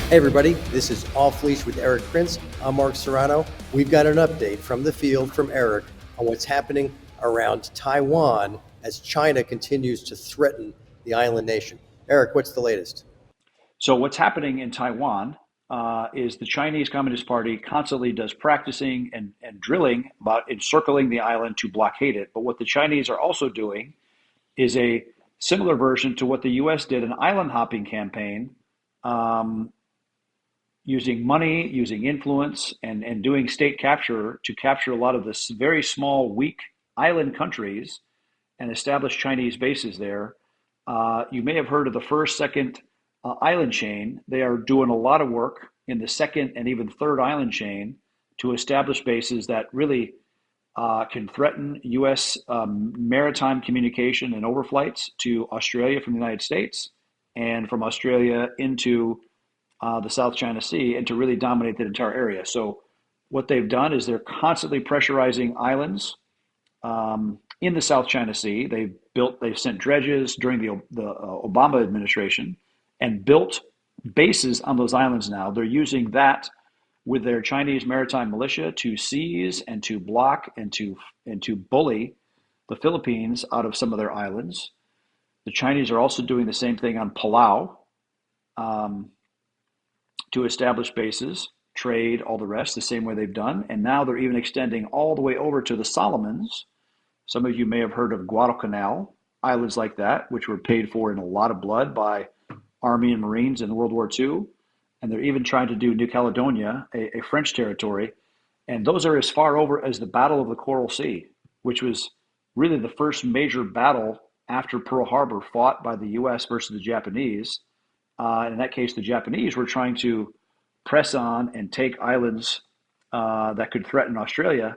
Hey everybody, this is Off Leash with Erik Prince. I'm Mark Serrano. We've got an update from the field from Erik on what's happening around Taiwan as China continues to threaten the island nation. Erik, what's the latest? So what's happening in Taiwan is the Chinese Communist Party constantly does practicing and drilling about encircling the island to blockade it. But what the Chinese are also doing is a similar version to what the U.S. did, an island hopping campaign, um, using money, using influence, and doing state capture to capture a lot of the very small, weak island countries and establish Chinese bases there. You may have heard of the first, second island chain. They are doing a lot of work in the second and even third island chain to establish bases that really can threaten U.S. Maritime communication and overflights to Australia from the United States and from Australia into the South China Sea and to really dominate that entire area. So what they've done is they're constantly pressurizing islands in the South China Sea. They've sent dredges during the Obama administration and built bases on those islands now. They're using that with their Chinese maritime militia to seize and to block and to bully the Philippines out of some of their islands. The Chinese are also doing the same thing on Palau um, to establish bases, trade, all the rest, the same way they've done. And now they're even extending all the way over to the Solomons. Some of you may have heard of Guadalcanal, islands like that, which were paid for in a lot of blood by Army and Marines in World War II. And they're even trying to do New Caledonia, a French territory. And those are as far over as the Battle of the Coral Sea, which was really the first major battle after Pearl Harbor fought by the US versus the Japanese. In that case, the Japanese were trying to press on and take islands that could threaten Australia.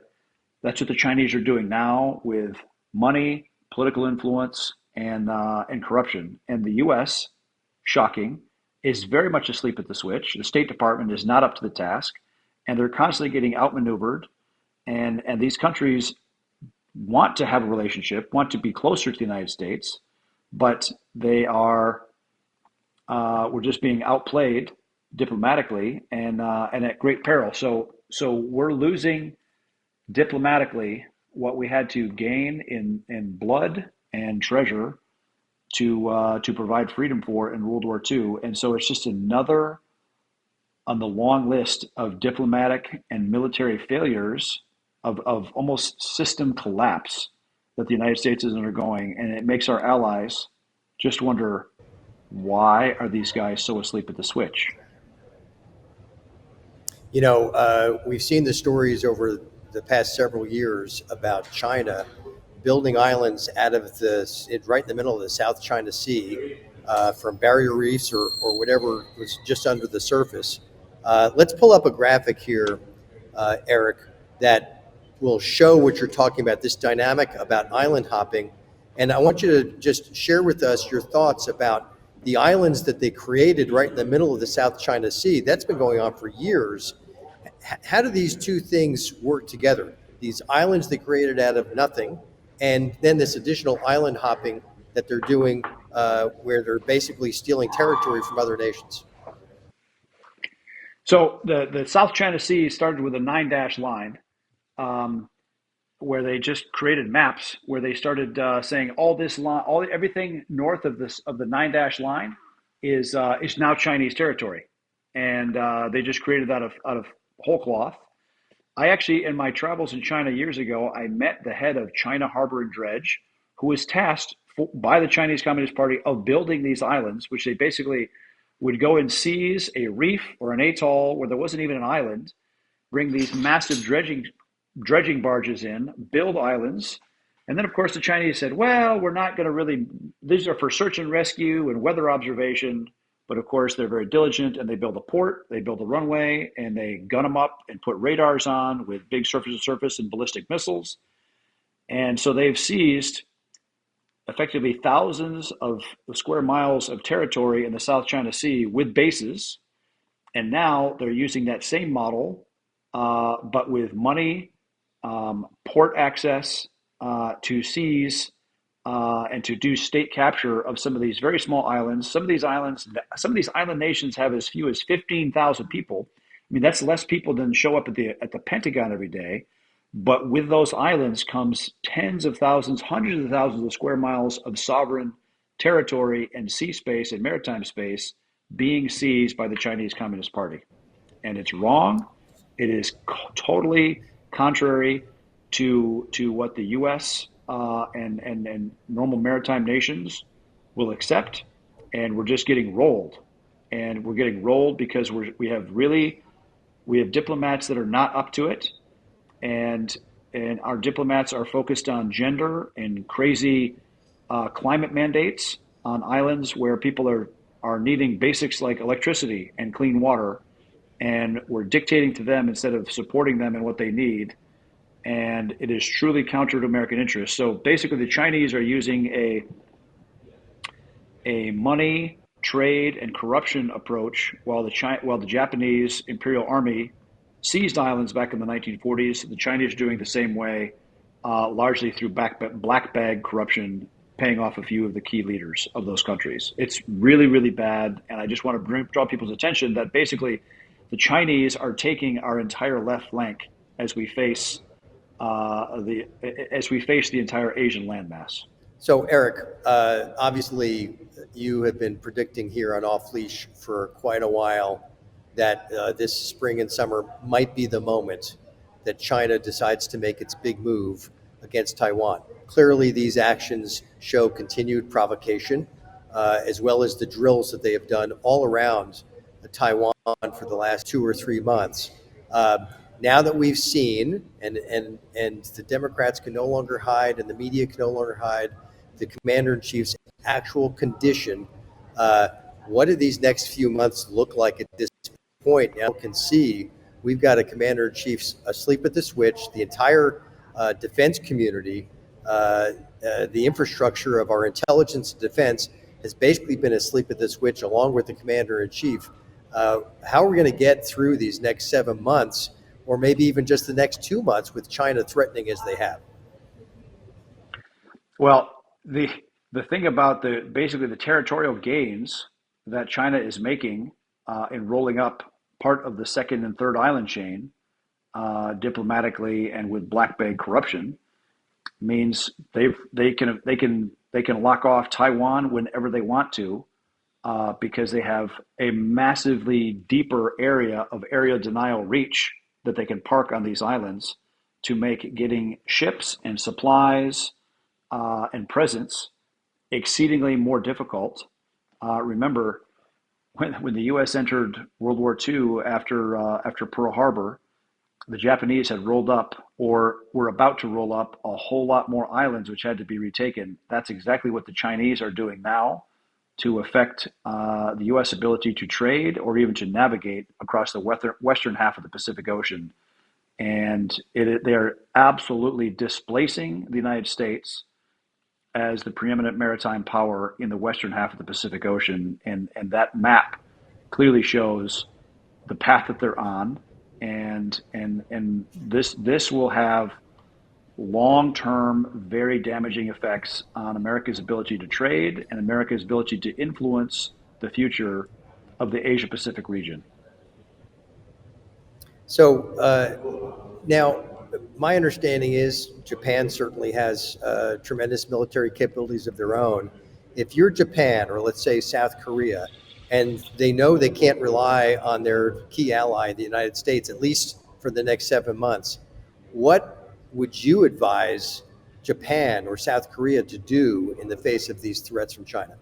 That's what the Chinese are doing now with money, political influence, and corruption. And the U.S., shocking, is very much asleep at the switch. The State Department is not up to the task, and they're constantly getting outmaneuvered. And these countries want to have a relationship, want to be closer to the United States, but they are we're just being outplayed diplomatically and at great peril. So we're losing diplomatically what we had to gain in blood and treasure to provide freedom for in World War II. And so it's just another on the long list of diplomatic and military failures of almost system collapse that the United States is undergoing. And it makes our allies just wonder, why are these guys so asleep at the switch? We've seen the stories over the past several years about China building islands out of right in the middle of the South China Sea, from barrier reefs or whatever was just under the surface. Let's pull up a graphic here, Erik, that will show what you're talking about, this dynamic about island hopping. And I want you to just share with us your thoughts about the islands that they created right in the middle of the South China Sea. That's been going on for years. How do these two things work together? These islands they created out of nothing, and then this additional island hopping that they're doing, where they're basically stealing territory from other nations. So the South China Sea started with a nine dash line, um, where they just created maps where they started saying all this line, everything north of this of the nine dash line is now Chinese territory, and they just created that out of whole cloth. I actually, in my travels in China years ago, I met the head of China Harbor and Dredge, who was tasked by the Chinese Communist Party of building these islands, which they basically would go and seize a reef or an atoll where there wasn't even an island, bring these massive dredging barges in, build islands. And then, of course, the Chinese said, well, we're not going to really, these are for search and rescue and weather observation. But of course, they're very diligent and they build a port, they build a runway, and they gun them up and put radars on with big surface to surface and ballistic missiles. And so they've seized effectively thousands of square miles of territory in the South China Sea with bases. And now they're using that same model, but with money, port access to seize and to do state capture of some of these very small islands. Some of these island nations have as few as 15,000 people. I mean, that's less people than show up at the Pentagon every day. But with those islands comes tens of thousands, hundreds of thousands of square miles of sovereign territory and sea space and maritime space being seized by the Chinese Communist Party. And it's wrong. It is totally contrary to what the U.S. And normal maritime nations will accept, and we're just getting rolled. And we're getting rolled because we have diplomats that are not up to it, and our diplomats are focused on gender and crazy climate mandates on islands where people are needing basics like electricity and clean water, and we're dictating to them instead of supporting them in what they need. And it is truly counter to American interests. So basically, the Chinese are using a money, trade, and corruption approach, while the Japanese Imperial Army seized islands back in the 1940s. The Chinese are doing the same way, largely through black bag corruption, paying off a few of the key leaders of those countries. It's really, really bad, and I just want to draw people's attention that basically the Chinese are taking our entire left flank as we face the entire Asian landmass. So, Eric, obviously, you have been predicting here on Off Leash for quite a while that this spring and summer might be the moment that China decides to make its big move against Taiwan. Clearly, these actions show continued provocation, as well as the drills that they have done all around Taiwan for the last 2 or 3 months. Now that we've seen, and the Democrats can no longer hide, and the media can no longer hide, the commander-in-chief's actual condition, what do these next few months look like at this point? Now we can see we've got a commander-in-chief asleep at the switch. The entire defense community, the infrastructure of our intelligence and defense has basically been asleep at the switch along with the commander-in-chief. How are we going to get through these next 7 months, or maybe even just the next 2 months with China threatening as they have? Well, the thing about basically the territorial gains that China is making in rolling up part of the second and third island chain diplomatically and with black bag corruption means they can lock off Taiwan whenever they want to, because they have a massively deeper area of area denial reach that they can park on these islands to make getting ships and supplies and presence exceedingly more difficult. Remember, when the U.S. entered World War II after Pearl Harbor, the Japanese had rolled up, or were about to roll up, a whole lot more islands which had to be retaken. That's exactly what the Chinese are doing now to affect the U.S. ability to trade or even to navigate across the western half of the Pacific Ocean. And they're absolutely displacing the United States as the preeminent maritime power in the western half of the Pacific Ocean. And that map clearly shows the path that they're on. And this will have long-term, very damaging effects on America's ability to trade and America's ability to influence the future of the Asia-Pacific region. So now, my understanding is Japan certainly has tremendous military capabilities of their own. If you're Japan, or let's say South Korea, and they know they can't rely on their key ally, the United States, at least for the next 7 months, what would you advise Japan or South Korea to do in the face of these threats from China?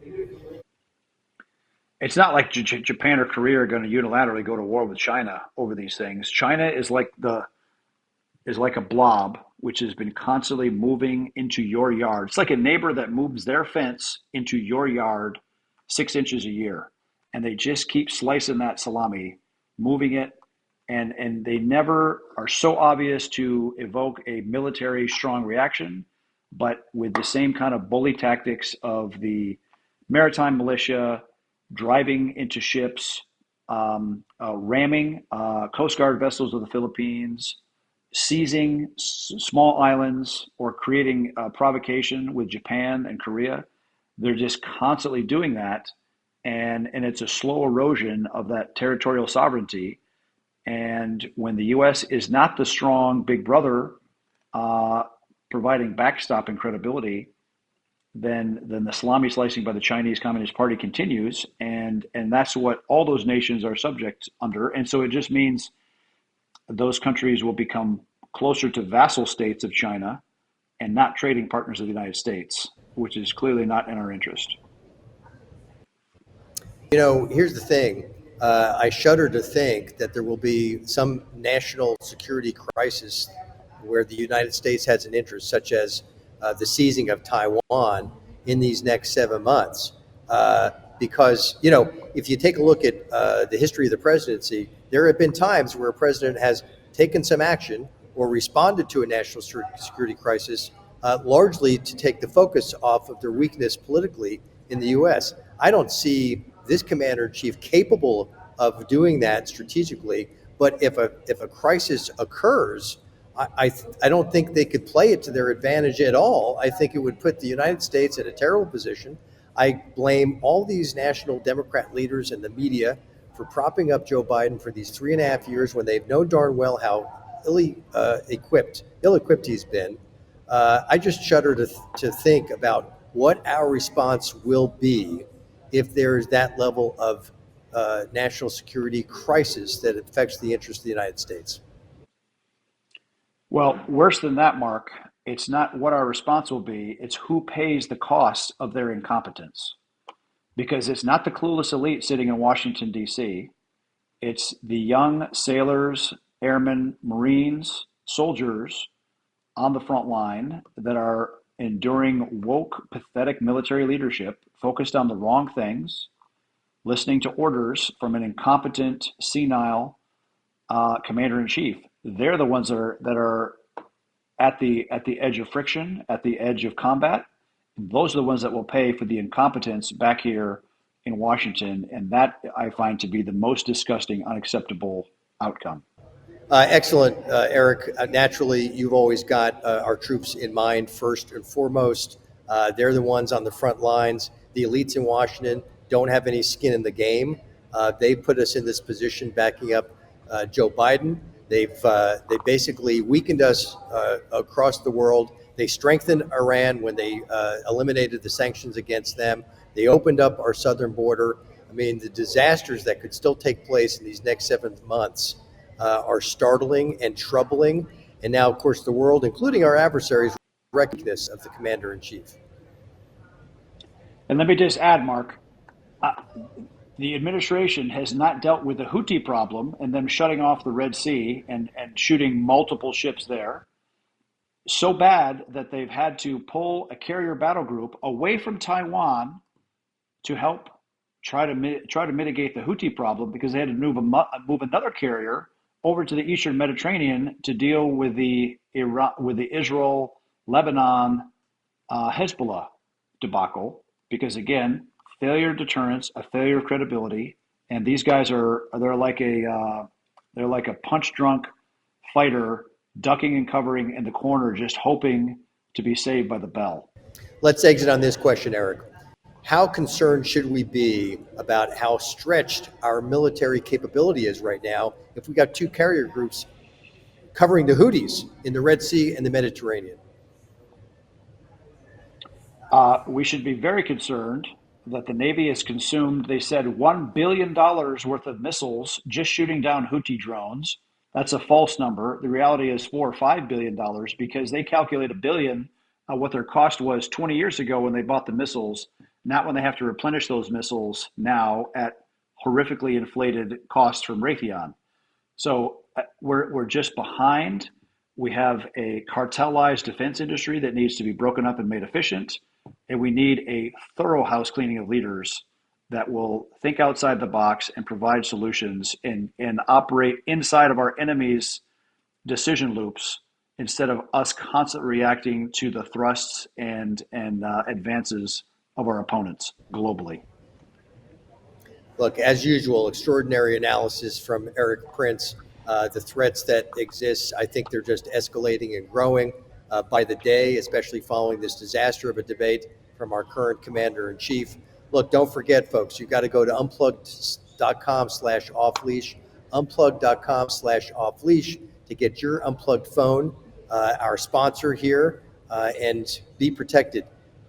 It's not like Japan or Korea are going to unilaterally go to war with China over these things. China is like a blob which has been constantly moving into your yard. It's like a neighbor that moves their fence into your yard 6 inches a year, and they just keep slicing that salami, moving it, and they never are so obvious to evoke a military strong reaction, but with the same kind of bully tactics of the maritime militia driving into ships, ramming Coast Guard vessels of the Philippines, seizing small islands or creating provocation with Japan and Korea. They're just constantly doing that, and it's a slow erosion of that territorial sovereignty. And when the U.S. is not the strong big brother uh, providing backstop and credibility, then the salami slicing by the Chinese Communist Party continues, and that's what all those nations are subject under. And so it just means those countries will become closer to vassal states of China and not trading partners of the United States, which is clearly not in our interest. You know, here's the thing. I shudder to think that there will be some national security crisis where the United States has an interest, such as the seizing of Taiwan in these next 7 months. Uh, because, you know, if you take a look at the history of the presidency, there have been times where a president has taken some action or responded to a national security crisis, largely to take the focus off of their weakness politically in the U.S. I don't see this commander in chief capable of doing that strategically. But if a crisis occurs, I don't think they could play it to their advantage at all. I think it would put the United States in a terrible position. I blame all these national Democrat leaders and the media for propping up Joe Biden for these 3.5 years when they've known darn well how ill-equipped he's been. I just shudder to think about what our response will be if there is that level of national security crisis that affects the interest of the United States. Well, worse than that, Mark, it's not what our response will be, it's who pays the cost of their incompetence. Because it's not the clueless elite sitting in Washington, D.C., it's the young sailors, airmen, Marines, soldiers on the front line that are enduring woke, pathetic military leadership focused on the wrong things, listening to orders from an incompetent, senile commander in chief. They're the ones that are at the edge of friction, at the edge of combat. Those are the ones that will pay for the incompetence back here in Washington, and that I find to be the most disgusting, unacceptable outcome. Excellent, Eric. Naturally, you've always got our troops in mind first and foremost. They're the ones on the front lines. The elites in Washington don't have any skin in the game. They put us in this position backing up Joe Biden. They basically weakened us across the world. They strengthened Iran when they eliminated the sanctions against them. They opened up our southern border. I mean, the disasters that could still take place in these next 7 months are startling and troubling. And now, of course, the world, including our adversaries, recognize of the commander in chief. And let me just add, Mark, uh, the administration has not dealt with the Houthi problem and them shutting off the Red Sea and shooting multiple ships there so bad that they've had to pull a carrier battle group away from Taiwan to help try to mitigate the Houthi problem because they had to move another carrier over to the Eastern Mediterranean to deal with the Israel Lebanon Hezbollah debacle because again failure of deterrence, a failure of credibility, and these guys they're like a punch drunk fighter ducking and covering in the corner just hoping to be saved by the bell. Let's exit on this question, Eric. How concerned should we be about how stretched our military capability is right now if we got two carrier groups covering the Houthis in the Red Sea and the Mediterranean? We should be very concerned that the Navy has consumed, they said, $1 billion worth of missiles just shooting down Houthi drones. That's a false number. The reality is $4 or $5 billion because they calculate a billion what their cost was 20 years ago when they bought the missiles, not when they have to replenish those missiles now at horrifically inflated costs from Raytheon. So we're just behind. We have a cartelized defense industry that needs to be broken up and made efficient. And we need a thorough house cleaning of leaders that will think outside the box and provide solutions and operate inside of our enemies' decision loops instead of us constantly reacting to the thrusts and advances of our opponents globally. Look, as usual, extraordinary analysis from Erik Prince. The threats that exist, I think they're just escalating and growing by the day, especially following this disaster of a debate from our current commander in chief. Look, don't forget, folks, you've got to go to unplugged.com/off-leash, unplugged.com/off-leash to get your unplugged phone, our sponsor here, and be protected.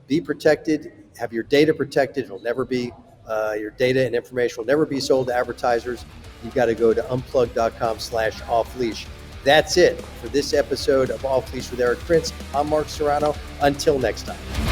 Be protected, have your data protected. It'll never be, your data and information will never be sold to advertisers. You've got to go to unplugged.com/off-leash. That's it for this episode of Off Leash with Erik Prince. I'm Mark Serrano. Until next time.